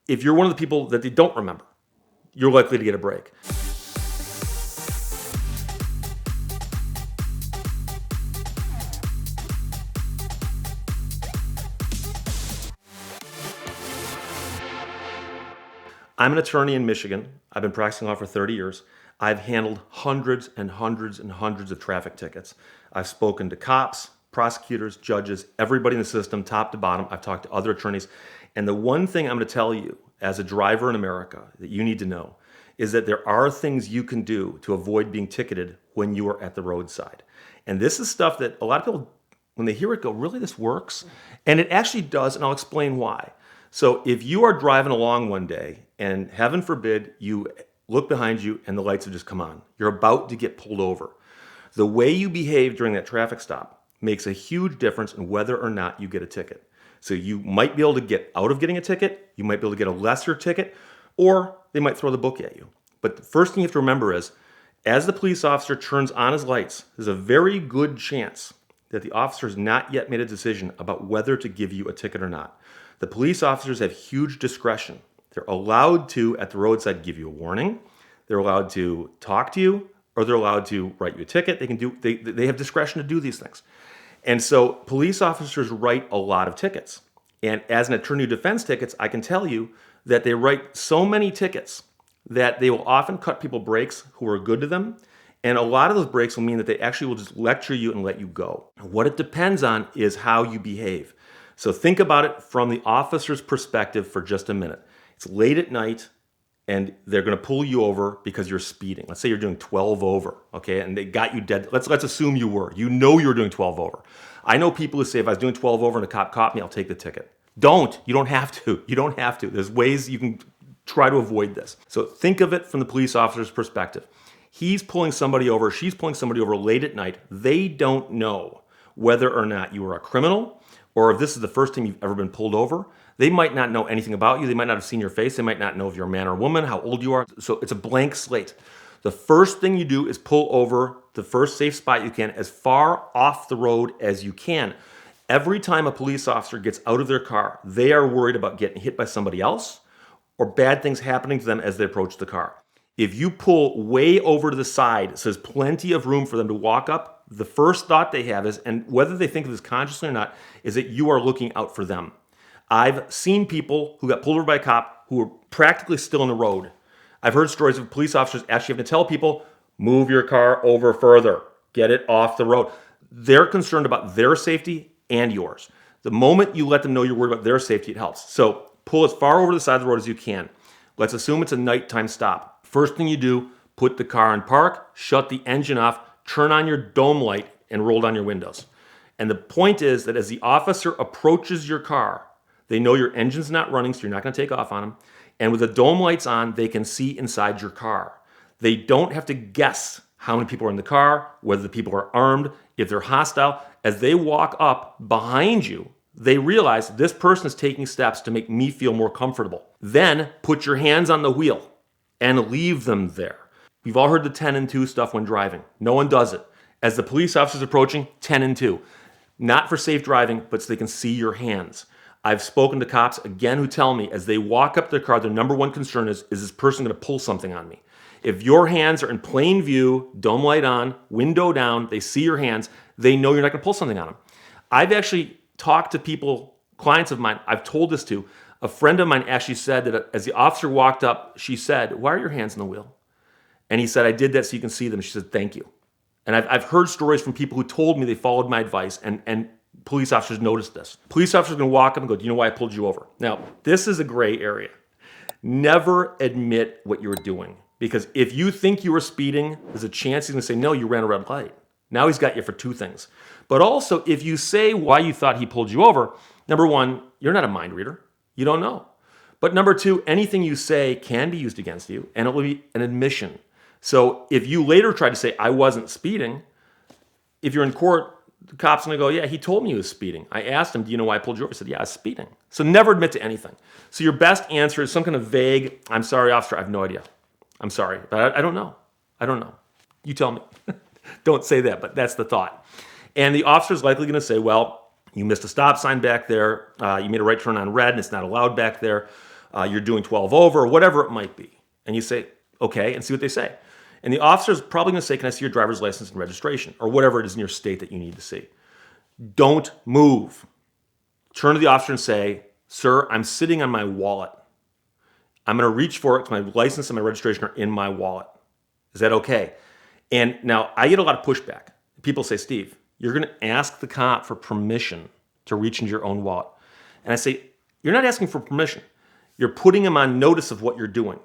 if you're one of the people that they don't remember, you're likely to get a break. I'm an attorney in Michigan. I've been practicing law for 30 years. I've handled hundreds and hundreds and hundreds of traffic tickets. I've spoken to cops, prosecutors, judges, everybody in the system, top to bottom. I've talked to other attorneys. And the one thing I'm going to tell you as a driver in America that you need to know is that there are things you can do to avoid being ticketed when you are at the roadside. And this is stuff that a lot of people, when they hear it, go, really, this works? And it actually does, and I'll explain why. So if you are driving along one day and heaven forbid you look behind you and the lights have just come on, you're about to get pulled over. The way you behave during that traffic stop makes a huge difference in whether or not you get a ticket. So you might be able to get out of getting a ticket, you might be able to get a lesser ticket, or they might throw the book at you. But the first thing you have to remember is, as the police officer turns on his lights, there's a very good chance that the officer has not yet made a decision about whether to give you a ticket or not. The police officers have huge discretion. They're allowed to, at the roadside, give you a warning. They're allowed to talk to you, or they're allowed to write you a ticket. They have discretion to do these things. And so police officers write a lot of tickets. And as an attorney who defends tickets, I can tell you that they write so many tickets that they will often cut people breaks who are good to them. And a lot of those breaks will mean that they actually will just lecture you and let you go. What it depends on is how you behave. So think about it from the officer's perspective for just a minute. It's late at night and they're going to pull you over because you're speeding. Let's say you're doing 12 over, okay? And they got you dead. Let's assume you were. You know you're doing 12 over. I know people who say if I was doing 12 over and a cop caught me, I'll take the ticket. Don't. You don't have to. You don't have to. There's ways you can try to avoid this. So think of it from the police officer's perspective. He's pulling somebody over. She's pulling somebody over late at night. They don't know whether or not you are a criminal or if this is the first time you've ever been pulled over. They might not know anything about you. They might not have seen your face. They might not know if you're a man or a woman, how old you are. So it's a blank slate. The first thing you do is pull over the first safe spot you can as far off the road as you can. Every time a police officer gets out of their car, they are worried about getting hit by somebody else or bad things happening to them as they approach the car. If you pull way over to the side, so there's plenty of room for them to walk up, the first thought they have is, and whether they think of this consciously or not, is that you are looking out for them. I've seen people who got pulled over by a cop who were practically still on the road. I've heard stories of police officers actually having to tell people, move your car over further, get it off the road. They're concerned about their safety and yours. The moment you let them know you're worried about their safety, it helps. So pull as far over to the side of the road as you can. Let's assume it's a nighttime stop. First thing you do, put the car in park, shut the engine off, turn on your dome light, and roll down your windows. And the point is that as the officer approaches your car, they know your engine's not running, so you're not going to take off on them. And with the dome lights on, they can see inside your car. They don't have to guess how many people are in the car, whether the people are armed, if they're hostile. As they walk up behind you, they realize this person is taking steps to make me feel more comfortable. Then put your hands on the wheel and leave them there. We've all heard the 10 and 2 stuff when driving. No one does it. As the police officer's approaching, 10 and 2. Not for safe driving, but so they can see your hands. I've spoken to cops, again, who tell me as they walk up to their car, their number one concern is this person going to pull something on me? If your hands are in plain view, dome light on, window down, they see your hands, they know you're not going to pull something on them. I've actually talked to people, clients of mine, I've told this to. A friend of mine actually said that as the officer walked up, she said, why are your hands on the wheel? And he said, I did that so you can see them. She said, thank you. And I've heard stories from people who told me they followed my advice and police officers noticed this. Police officers are going to walk up and go, do you know why I pulled you over? Now, this is a gray area. Never admit what you're doing. Because if you think you were speeding, there's a chance he's going to say, no, you ran a red light. Now he's got you for 2 things. But also, if you say why you thought he pulled you over, number 1, you're not a mind reader. You don't know. But number 2, anything you say can be used against you, and it will be an admission. So if you later try to say, I wasn't speeding, if you're in court, the cop's going to go, yeah, he told me he was speeding. I asked him, do you know why I pulled you over? He said, yeah, I was speeding. So never admit to anything. So your best answer is some kind of vague, I'm sorry, officer, I have no idea. I'm sorry, but I don't know. I don't know. You tell me. Don't say that, but that's the thought. And the officer's likely going to say, well, you missed a stop sign back there. You made a right turn on red, and it's not allowed back there. you're doing 12 over, or whatever it might be. And you say, okay, and see what they say. And the officer's probably going to say, can I see your driver's license and registration, or whatever it is in your state that you need to see. Don't move. Turn to the officer and say, sir, I'm sitting on my wallet. I'm going to reach for it. My license and my registration are in my wallet. Is that okay? And now I get a lot of pushback. People say, Steve, you're going to ask the cop for permission to reach into your own wallet. And I say, you're not asking for permission. You're putting him on notice of what you're doing.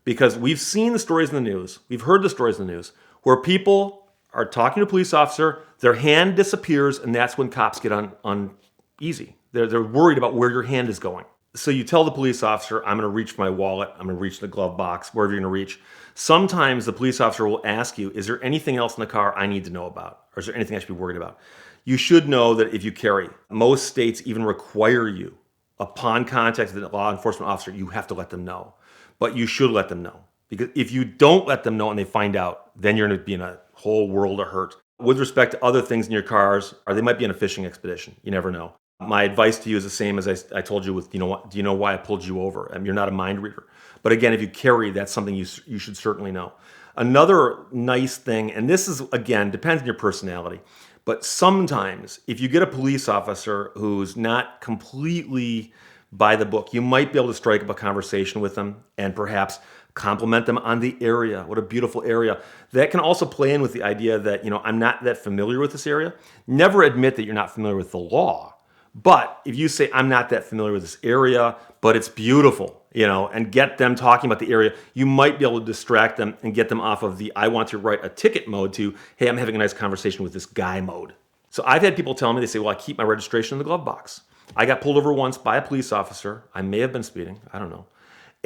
Because we've seen the stories in the news, we've heard the stories in the news, where people are talking to a police officer, their hand disappears, and that's when cops get uneasy. They're worried about where your hand is going. So you tell the police officer, I'm going to reach for my wallet, I'm going to reach the glove box, wherever you're going to reach. Sometimes the police officer will ask you, is there anything else in the car I need to know about? Or is there anything I should be worried about? You should know that if you carry, most states even require you, upon contact with a law enforcement officer, you have to let them know. But you should let them know. Because if you don't let them know and they find out, then you're going to be in a whole world of hurt. With respect to other things in your cars, or they might be on a fishing expedition. You never know. My advice to you is the same as I told you with, do you know why I pulled you over? I mean, you're not a mind reader. But again, if you carry, that's something you should certainly know. Another nice thing, and this is, again, depends on your personality, but sometimes if you get a police officer who's not completely by the book, you might be able to strike up a conversation with them and perhaps compliment them on the area. What a beautiful area. That can also play in with the idea that, I'm not that familiar with this area. Never admit that you're not familiar with the law. But if you say, I'm not that familiar with this area, but it's beautiful, and get them talking about the area, you might be able to distract them and get them off of the I want to write a ticket mode to, hey, I'm having a nice conversation with this guy mode. So I've had people tell me, they say, well, I keep my registration in the glove box. I got pulled over once by a police officer. I may have been speeding. I don't know.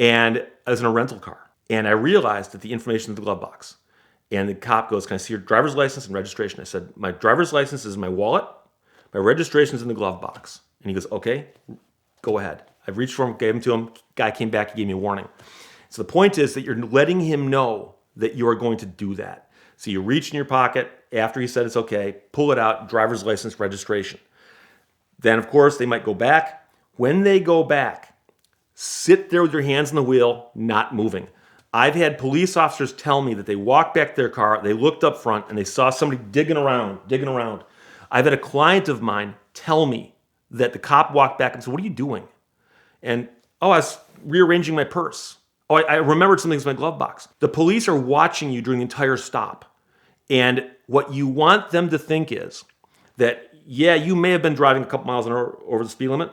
And I was in a rental car. And I realized that the information in the glove box. And the cop goes, can I see your driver's license and registration? I said, my driver's license is in my wallet. My registration is in the glove box. And he goes, okay, go ahead. I reached for him, gave him to him. Guy came back, he gave me a warning. So the point is that you're letting him know that you are going to do that. So you reach in your pocket after he said it's okay, pull it out, driver's license, registration. Then, of course, they might go back. When they go back, sit there with your hands on the wheel, not moving. I've had police officers tell me that they walked back to their car, they looked up front, and they saw somebody digging around. I've had a client of mine tell me that the cop walked back and said, what are you doing? And, I was rearranging my purse. I remembered something in my glove box. The police are watching you during the entire stop. And what you want them to think is that, yeah, you may have been driving a couple miles an hour over the speed limit,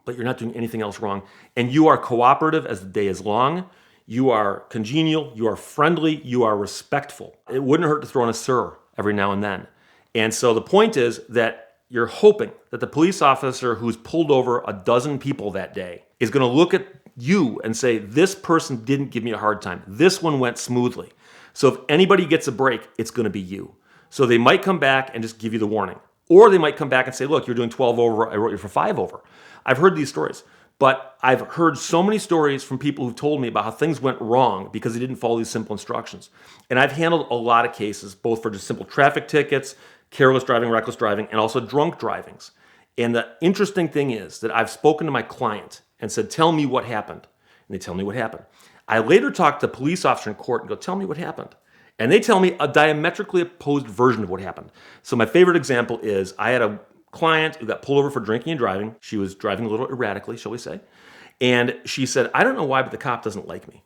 but you're not doing anything else wrong. And you are cooperative as the day is long. You are congenial. You are friendly. You are respectful. It wouldn't hurt to throw in a sir every now and then. And so the point is that you're hoping that the police officer who's pulled over a dozen people that day is going to look at you and say, this person didn't give me a hard time. This one went smoothly. So if anybody gets a break, it's going to be you. So they might come back and just give you the warning. Or they might come back and say, look, you're doing 12 over, I wrote you for 5 over. I've heard these stories. But I've heard so many stories from people who've told me about how things went wrong because they didn't follow these simple instructions. And I've handled a lot of cases, both for just simple traffic tickets, careless driving, reckless driving, and also drunk drivings. And the interesting thing is that I've spoken to my client and said, tell me what happened. And they tell me what happened. I later talked to a police officer in court and go, tell me what happened. And they tell me a diametrically opposed version of what happened. So my favorite example is I had a client who got pulled over for drinking and driving. She was driving a little erratically, shall we say. And she said, I don't know why, but the cop doesn't like me.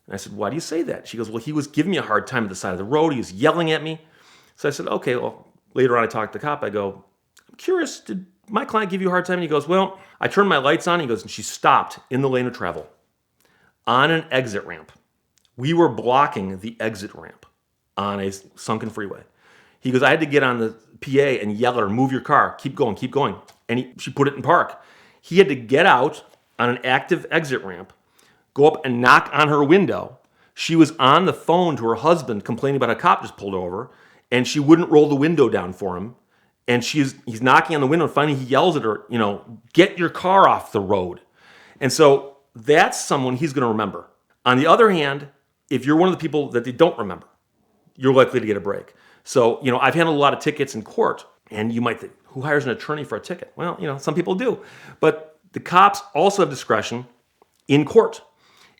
And I said, why do you say that? She goes, well, he was giving me a hard time at the side of the road. He was yelling at me. So I said, okay, well, later on I talked to the cop. I go, I'm curious, did my client give you a hard time? And he goes, well, I turned my lights on. He goes, and she stopped in the lane of travel on an exit ramp. We were blocking the exit ramp on a sunken freeway. He goes, I had to get on the PA and yell at her, move your car, keep going, keep going. And she put it in park. He had to get out on an active exit ramp, go up and knock on her window. She was on the phone to her husband complaining about a cop just pulled over, and she wouldn't roll the window down for him. And he's knocking on the window, and finally he yells at her, get your car off the road. And so that's someone he's going to remember. On the other hand, if you're one of the people that they don't remember, you're likely to get a break. So, I've handled a lot of tickets in court, and you might think, who hires an attorney for a ticket? Well, some people do. But the cops also have discretion in court.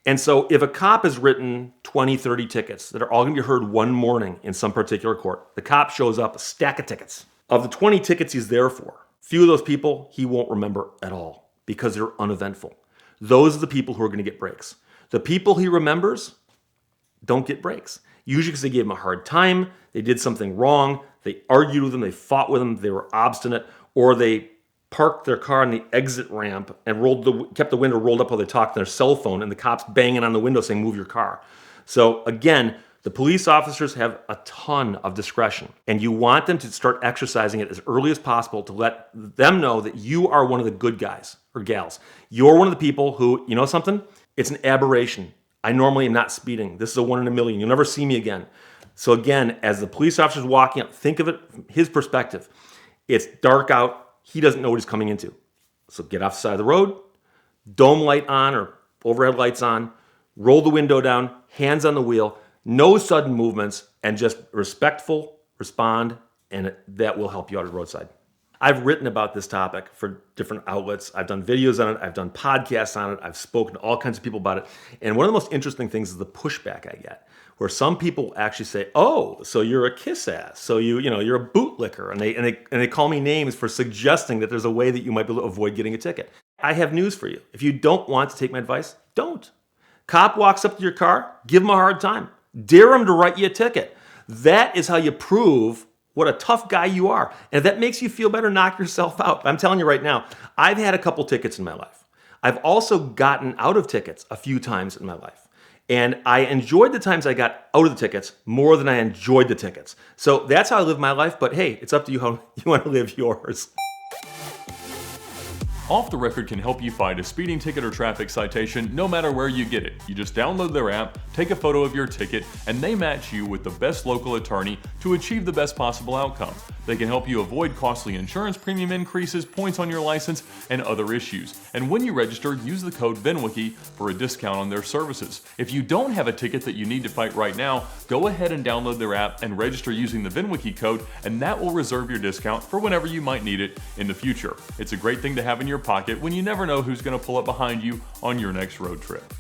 And so if a cop has written 20, 30 tickets that are all going to be heard one morning in some particular court, the cop shows up, a stack of tickets. Of the 20 tickets he's there for, few of those people he won't remember at all because they're uneventful. Those are the people who are going to get breaks. The people he remembers don't get breaks. Usually because they gave him a hard time, they did something wrong, they argued with him, they fought with him, they were obstinate, or they parked their car on the exit ramp and kept the window rolled up while they talked on their cell phone, and the cops banging on the window saying, move your car. So again, the police officers have a ton of discretion, and you want them to start exercising it as early as possible to let them know that you are one of the good guys or gals. You're one of the people who, you know something? It's an aberration. I normally am not speeding. This is a 1 in a million. You'll never see me again. So again, as the police officer's walking up, think of it from his perspective. It's dark out. He doesn't know what he's coming into. So get off the side of the road, dome light on or overhead lights on, roll the window down, hands on the wheel, no sudden movements, and just respectful, respond, and that will help you out at the roadside. I've written about this topic for different outlets. I've done videos on it. I've done podcasts on it. I've spoken to all kinds of people about it. And one of the most interesting things is the pushback I get, where some people actually say, "Oh, so you're a kiss ass. So you're a bootlicker," and they call me names for suggesting that there's a way that you might be able to avoid getting a ticket. I have news for you. If you don't want to take my advice, don't. Cop walks up to your car, give him a hard time. Dare him to write you a ticket. That is how you prove what a tough guy you are. And if that makes you feel better, knock yourself out. I'm telling you right now, I've had a couple tickets in my life. I've also gotten out of tickets a few times in my life. And I enjoyed the times I got out of the tickets more than I enjoyed the tickets. So that's how I live my life. But hey, it's up to you how you want to live yours. Off the Record can help you find a speeding ticket or traffic citation no matter where you get it. You just download their app, take a photo of your ticket, and they match you with the best local attorney to achieve the best possible outcome. They can help you avoid costly insurance premium increases, points on your license, and other issues. And when you register, use the code VINwiki for a discount on their services. If you don't have a ticket that you need to fight right now, go ahead and download their app and register using the VINwiki code, and that will reserve your discount for whenever you might need it in the future. It's a great thing to have in your pocket when you never know who's going to pull up behind you on your next road trip.